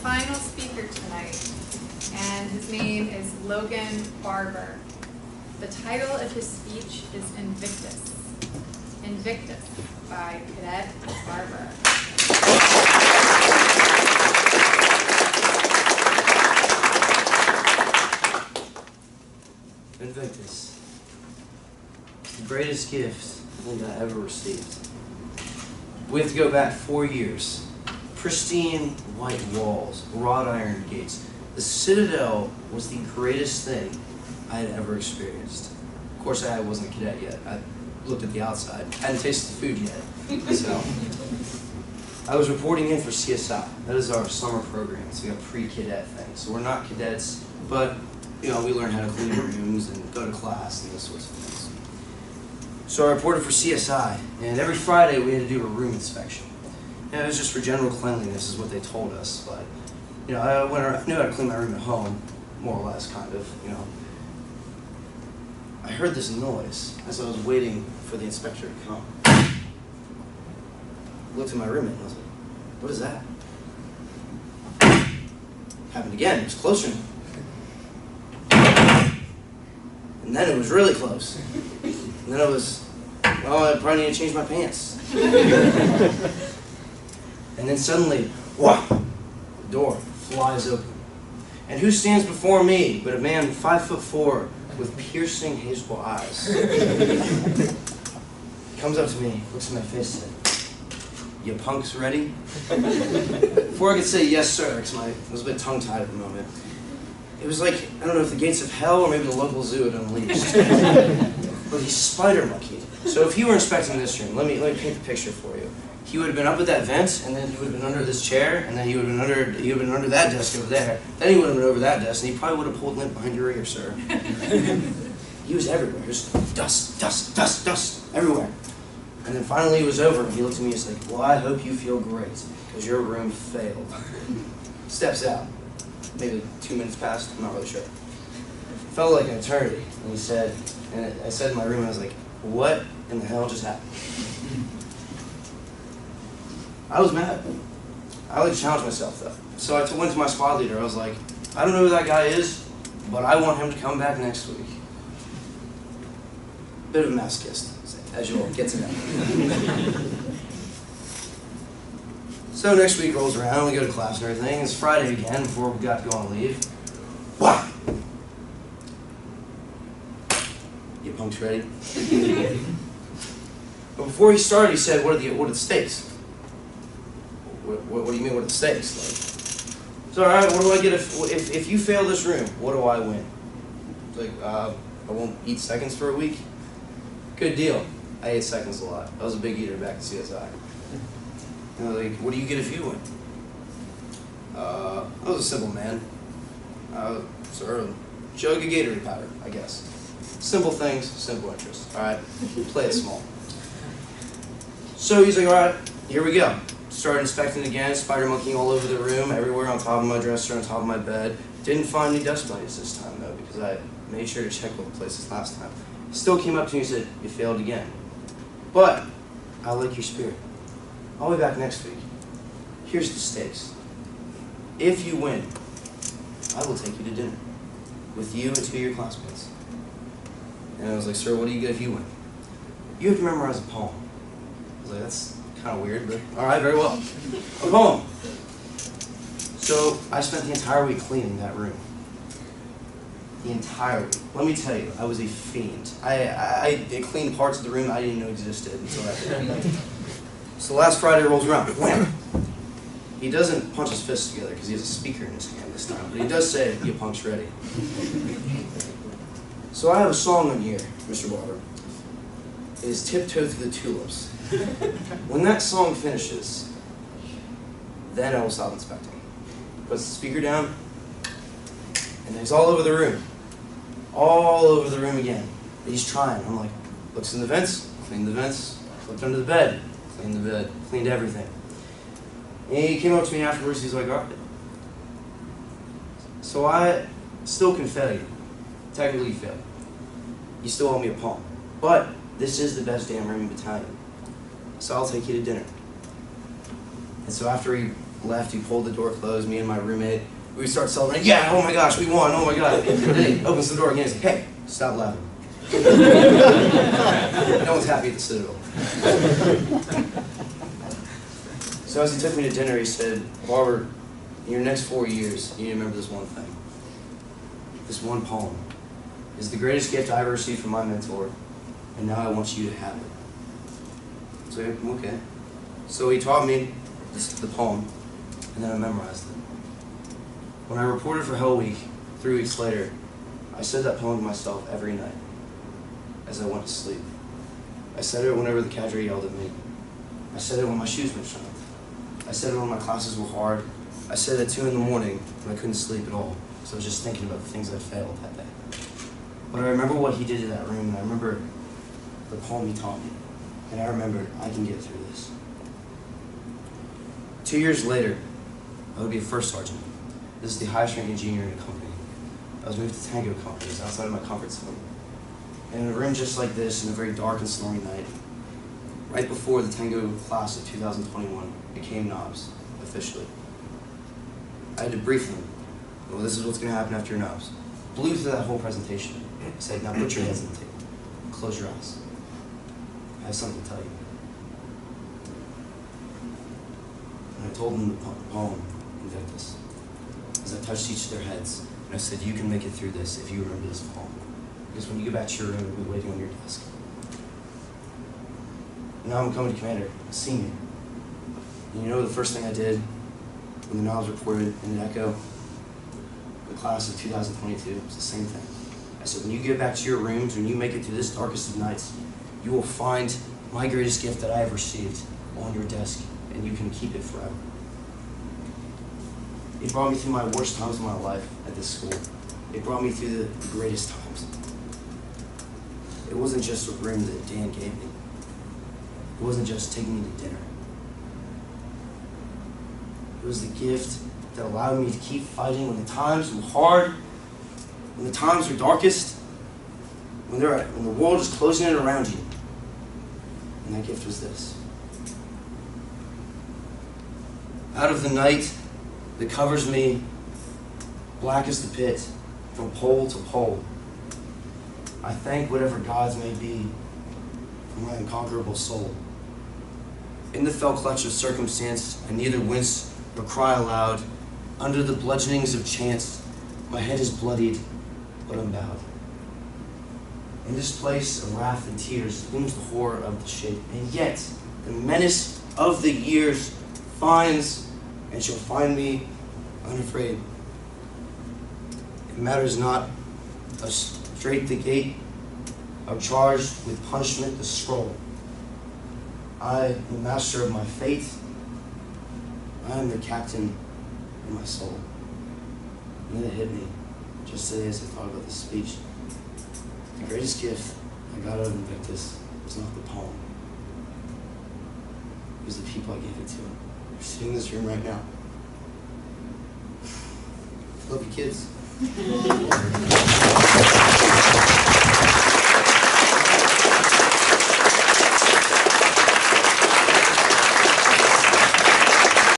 final speaker tonight, and his name is Logan Barber. The title of his speech is Invictus. Invictus by Cadet Barber. Invictus. It's the greatest gift I think I ever received. We have to go back 4 years. Pristine white walls, wrought iron gates. The Citadel was the greatest thing I had ever experienced. Of course, I wasn't a cadet yet. I looked at the outside. Hadn't tasted the food yet. So, I was reporting in for CSI. That is our summer program. It's like a pre-cadet thing. So we're not cadets, but we learn how to clean rooms and go to class and those sorts of things. So I reported for CSI, and every Friday we had to do a room inspection. And it was just for general cleanliness is what they told us, but I knew how to clean my room at home, more or less, kind of, I heard this noise as I was waiting for the inspector to come. I looked at my roommate and I was like, what is that? Happened again, it was closer. And then it was really close. And then it was, I probably need to change my pants. And then suddenly, whoa, the door flies open. And who stands before me but a man 5'4" with piercing hazel eyes. He comes up to me, looks at my face and said, "You punks ready?" Before I could say yes sir, because I was a bit tongue-tied at the moment, it was like, I don't know if the gates of hell or maybe the local zoo had unleashed. But he's spider-monkeyed. So if he were inspecting this room, let me paint the picture for you. He would have been up at that vent, and then he would have been under this chair, and then he would have been under that desk over there. Then he would have been over that desk, and he probably would have pulled lint behind your ear, sir. He was everywhere. Just dust, dust, dust, dust, everywhere. And then finally it was over, and he looked at me and was like, "Well, I hope you feel great, because your room failed." Steps out. Maybe 2 minutes passed, I'm not really sure. Felt like an eternity. And he said, and I said in my room, I was like, "What in the hell just happened?" I was mad. I like to challenge myself though. So I went to my squad leader. I was like, "I don't know who that guy is, but I want him to come back next week." Bit of a masochist, as you'll get to know. So next week rolls around, we go to class and everything. It's Friday again before we got to go on leave. Wah! You punks ready? But before he started, he said, what are the stakes? What do you mean, what are the stakes? Like, it's all right, what do I get if you fail this room, what do I win? It's like, I won't eat seconds for a week? Good deal. I ate seconds a lot. I was a big eater back at CSI. And like, what do you get if you win? I was a simple man. Sort of jug of Gatorade powder, I guess. Simple things, simple interests. All right, play it small. So he's like, all right, here we go. Started inspecting again, spider monkeying all over the room, everywhere on top of my dresser, on top of my bed. Didn't find any dust bunnies this time though, because I made sure to check all the places last time. Still came up to me and said, "You failed again. But I like your spirit. I'll be back next week. Here's the stakes. If you win, I will take you to dinner with you and 2 of your classmates." And I was like, "Sir, what do you get if you win?" "You have to memorize a poem." I was like, "That's kind of weird, but all right, very well. A poem." So I spent the entire week cleaning that room. The entire week. Let me tell you, I was a fiend. I cleaned parts of the room I didn't know existed until that day. So last Friday rolls around, wham! He doesn't punch his fists together because he has a speaker in his hand this time, but he does say, "You punks ready." So I have a song on here, Mr. Barber. It is "Tiptoe Through the Tulips." When that song finishes, then I will stop inspecting. Puts the speaker down, and he's all over the room. All over the room again. He's trying. I'm like, looks in the vents, clean the vents, looked under the bed, cleaned the bed, cleaned everything. And he came up to me afterwards, he's like, "All right." So I still can fail you. Technically you failed. You still owe me a poem. But this is the best damn room in battalion. So I'll take you to dinner. And so after he left, he pulled the door closed, me and my roommate, we would start celebrating, yeah, oh my gosh, we won, oh my god. Then he opens the door again, he's like, hey, stop laughing. No one's happy at the Citadel. So as he took me to dinner, he said, Barber, in your next 4 years, you need to remember this one thing. This one poem is the greatest gift I ever received from my mentor, and now I want you to have it. So, okay. So he taught me the poem, and then I memorized it. When I reported for Hell Week, 3 weeks later, I said that poem to myself every night as I went to sleep. I said it whenever the cadre yelled at me. I said it when my shoes were shined. I said it when my classes were hard. I said it at 2 in the morning when I couldn't sleep at all, so I was just thinking about the things I'd failed that day. But I remember what he did to that room, and I remember the poem he taught me, and I remembered I can get through this. 2 years later, I would be a first sergeant. This is the highest ranking junior in the company. I was moved to Tango companies outside of my comfort zone. And in a room just like this, in a very dark and stormy night, right before the Tango class of 2021 became knobs, officially, I had to brief them. Well, this is what's going to happen after your knobs. Blew through that whole presentation. I said, now put your heads on the table. Close your eyes. I have something to tell you. And I told them the poem, Invictus. As I touched each of their heads, and I said, you can make it through this if you remember this poem. Because when you get back to your room, it'll be waiting on your desk. And now I'm coming to commander, a senior. And you know the first thing I did when the knobs reported in an echo? The class of 2022 was the same thing. I said, when you get back to your rooms, when you make it through this darkest of nights, you will find my greatest gift that I have received on your desk, and you can keep it forever. It brought me through my worst times of my life at this school. It brought me through the greatest times. It wasn't just a room that Dan gave me. It wasn't just taking me to dinner. It was the gift that allowed me to keep fighting when the times were hard, when the times were darkest, when the world is closing in around you. And that gift was this. Out of the night that covers me, black as the pit, from pole to pole, I thank whatever gods may be for my unconquerable soul. In the fell clutch of circumstance, I neither wince nor cry aloud. Under the bludgeonings of chance, my head is bloodied, but unbowed. In this place of wrath and tears looms the horror of the shape, and yet the menace of the years finds and shall find me unafraid. It matters not how straight the gate, how charged with punishment the scroll. I am the master of my fate. I am the captain of my soul. And then it hit me, just today as I thought about this speech. The greatest gift I got out of Invictus was not the poem. It was the people I gave it to. They're sitting in this room right now. Love you, kids.